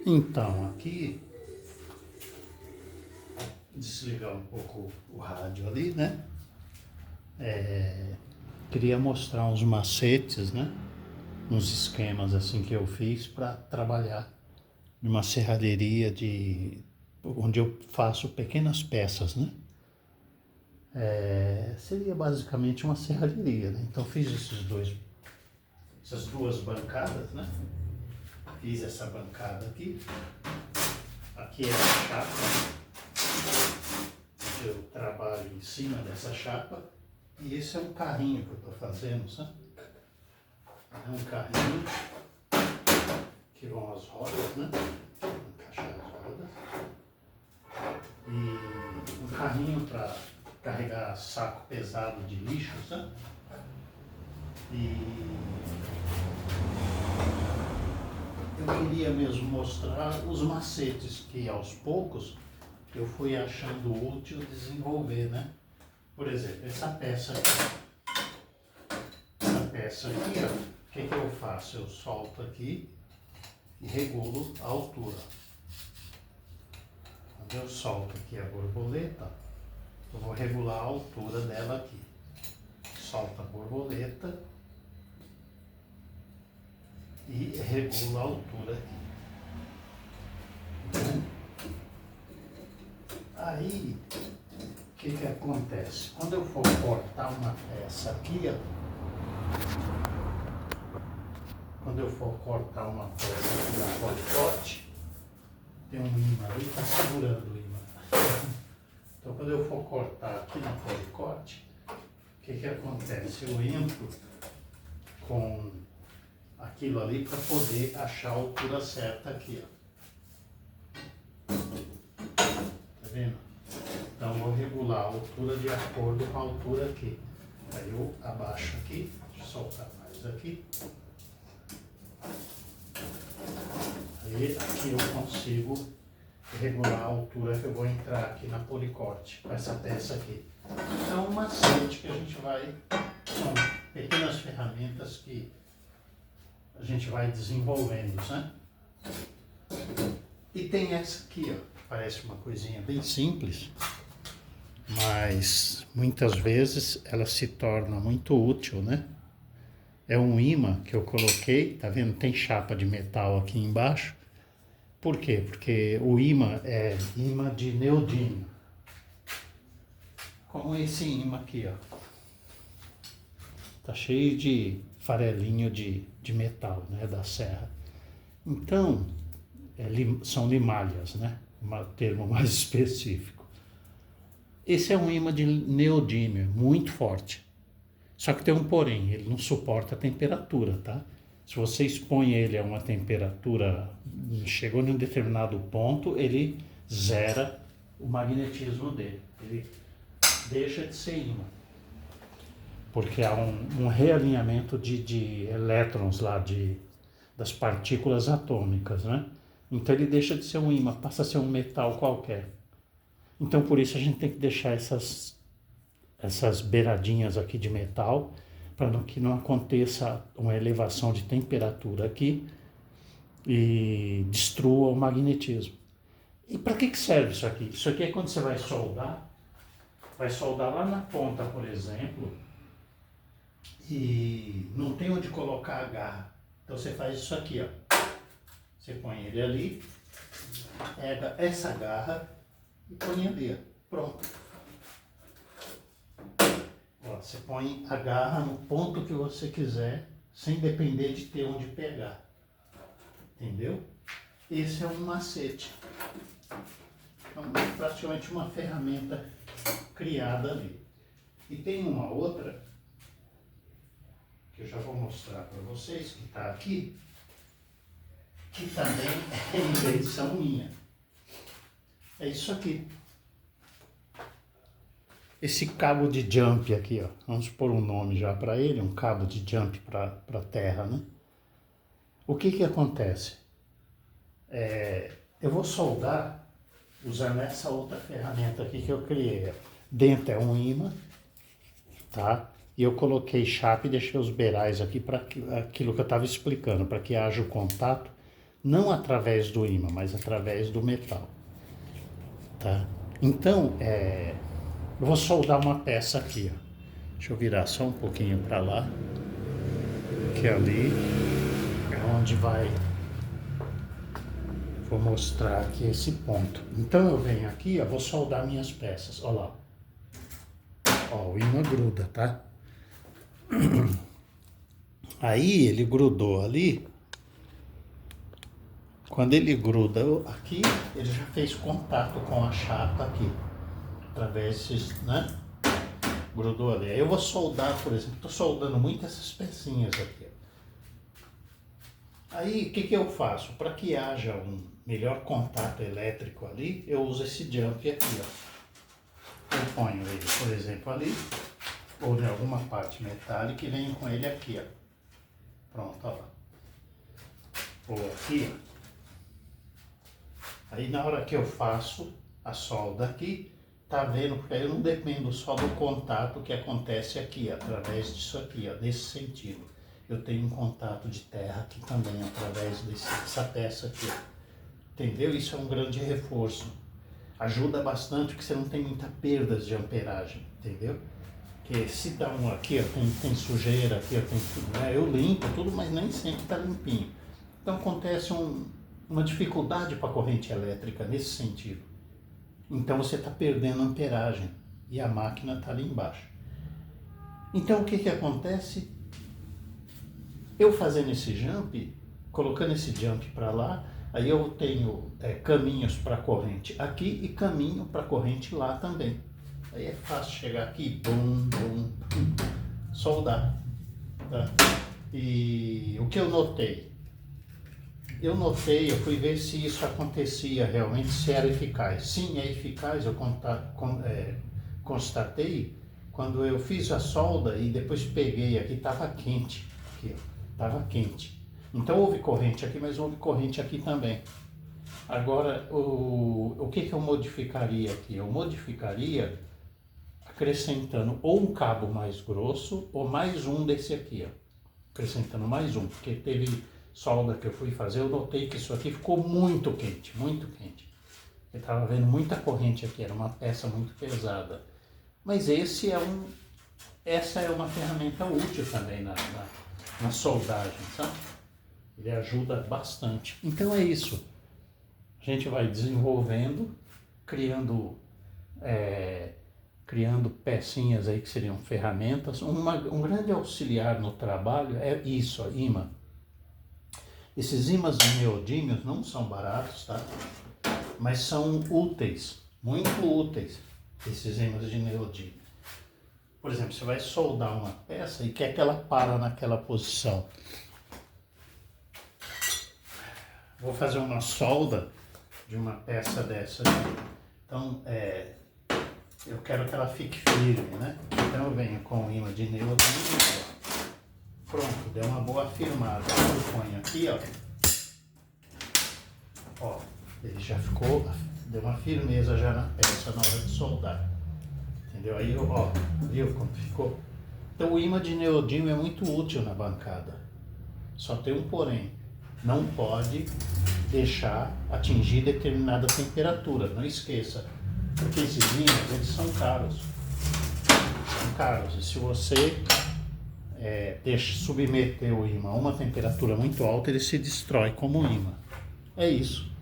Então, aqui, desligar um pouco o rádio ali, né? Queria mostrar uns macetes, né? Uns esquemas assim que eu fiz para trabalhar numa serralheria onde eu faço pequenas peças, né? Seria basicamente uma serralheria, né? Então fiz essas duas bancadas, né? Fiz essa bancada aqui. Aqui é a chapa. Eu trabalho em cima dessa chapa. E esse é um carrinho que eu estou fazendo, sabe? É um carrinho que vão as rodas, né? Encaixar as rodas. E um carrinho para carregar saco pesado de lixo, sabe? E eu queria mesmo mostrar os macetes que aos poucos eu fui achando útil desenvolver, né? Por exemplo, essa peça aqui, ó, o que eu faço? Eu solto aqui e regulo a altura. Quando eu solto aqui a borboleta, eu vou regular a altura dela aqui. Solto a borboleta e regulo a altura aqui. Aí, o que acontece? Quando eu for cortar uma peça aqui, ó, quando eu for cortar uma peça aqui na policote, tem um imã aí, está segurando o imã. Então, quando eu for cortar aqui na policote, o que acontece? Eu entro com aquilo ali para poder achar a altura certa aqui, ó. Tá vendo? Então, eu vou regular a altura de acordo com a altura aqui. Aí eu abaixo aqui, deixa eu soltar mais aqui. Aí aqui eu consigo regular a altura que eu vou entrar aqui na policorte com essa peça aqui. Então, um macete que a gente vai, são pequenas ferramentas que a gente vai desenvolvendo, né? E tem essa aqui, ó, que parece uma coisinha bem simples, mas muitas vezes ela se torna muito útil, né? É um imã que eu coloquei, tá vendo? Tem chapa de metal aqui embaixo. Por quê? Porque o imã é imã de neodímio. Como esse imã aqui, ó. Tá cheio de farelinho de metal, né? Da serra. Então, são limalhas, né? Um termo mais específico. Esse é um imã de neodímio, muito forte. Só que tem um porém, ele não suporta a temperatura, tá? Se você expõe ele a uma temperatura, chegou em um determinado ponto, ele zera o magnetismo dele. Ele deixa de ser ímã. Porque há um realinhamento de elétrons lá, das partículas atômicas, né? Então ele deixa de ser um ímã, passa a ser um metal qualquer. Então por isso a gente tem que deixar essas beiradinhas aqui de metal, para que não aconteça uma elevação de temperatura aqui e destrua o magnetismo. E para que serve isso aqui? Isso aqui é quando você vai soldar lá na ponta, por exemplo, e não tem onde colocar a garra. Então você faz isso aqui, ó. Você põe ele ali, pega essa garra e põe ali, ó. Pronto. Ó, você põe a garra no ponto que você quiser, sem depender de ter onde pegar. Entendeu? Esse é um macete. É praticamente uma ferramenta criada ali. E tem uma outra, que eu já vou mostrar para vocês, que está aqui, que também é invenção minha. É isso aqui. Esse cabo de jump aqui, ó, vamos pôr um nome já para ele, um cabo de jump para a terra, né? O que acontece? Eu vou soldar usando essa outra ferramenta aqui que eu criei. Dentro é um imã, tá? E eu coloquei chapa e deixei os beirais aqui para aquilo que eu estava explicando, para que haja o contato não através do ímã, mas através do metal, tá? Então, eu vou soldar uma peça aqui, ó. Deixa eu virar só um pouquinho para lá, que ali é onde vai. Vou mostrar aqui esse ponto. Então eu venho aqui, ó, vou soldar minhas peças. Olha lá. Ó, o ímã gruda, tá? Aí ele grudou ali. Quando ele gruda aqui, ele já fez contato com a chapa aqui. Através desses, né? Grudou ali. Aí eu vou soldar, por exemplo, estou soldando muito essas pecinhas aqui. Aí o que eu faço? Para que haja um melhor contato elétrico ali, eu uso esse jump aqui, ó. Eu ponho ele, por exemplo, ali, ou em alguma parte metálica e venho com ele aqui, ó. Pronto, ó lá. Ou aqui, ó. Aí na hora que eu faço a solda aqui, tá vendo? Porque aí eu não dependo só do contato que acontece aqui, através disso aqui, ó, nesse sentido. Eu tenho um contato de terra aqui também, através dessa peça aqui, ó. Entendeu? Isso é um grande reforço. Ajuda bastante porque você não tem muita perdas de amperagem, entendeu? Porque se dá um aqui, ó, tem sujeira aqui, ó, tem tudo, né? Eu limpo tudo, mas nem sempre tá limpinho. Então acontece uma dificuldade para a corrente elétrica nesse sentido. Então você está perdendo amperagem e a máquina está ali embaixo. Então o que acontece? Eu fazendo esse jump, colocando esse jump para lá, aí eu tenho caminhos para a corrente aqui e caminho para a corrente lá também. Aí é fácil chegar aqui, bum, bum, soldar. Tá? E o que eu notei? Eu fui ver se isso acontecia realmente, se era eficaz. Sim, é eficaz, eu constatei quando eu fiz a solda e depois peguei aqui, estava quente. Aqui, estava quente. Então houve corrente aqui, mas houve corrente aqui também. Agora, o que eu modificaria aqui? Eu modificaria acrescentando ou um cabo mais grosso ou mais um desse aqui, ó. Acrescentando mais um, porque teve solda que eu fui fazer, eu notei que isso aqui ficou muito quente, muito quente. Eu estava vendo muita corrente aqui, era uma peça muito pesada. Mas essa é uma ferramenta útil também na soldagem, sabe? Ele ajuda bastante. Então é isso. A gente vai desenvolvendo, criando pecinhas aí que seriam ferramentas. Um grande auxiliar no trabalho é isso, ó, ímã. Esses ímãs de neodímios não são baratos, tá? Mas são úteis, muito úteis, esses ímãs de neodímio. Por exemplo, você vai soldar uma peça e quer que ela para naquela posição. Vou fazer uma solda de uma peça dessa aqui. Então, eu quero que ela fique firme, né? Então eu venho com o ímã de neodímio. Pronto, deu uma boa firmada. Eu ponho aqui, ó. Ele já ficou, deu uma firmeza já na peça na hora de soldar. Entendeu? Aí, ó, viu como ficou? Então o ímã de neodímio é muito útil na bancada. Só tem um porém. Não pode deixar atingir determinada temperatura. Não esqueça. Porque esses ímãs, eles são caros. São caros. E se você submeter o ímã a uma temperatura muito alta, ele se destrói como ímã. É isso.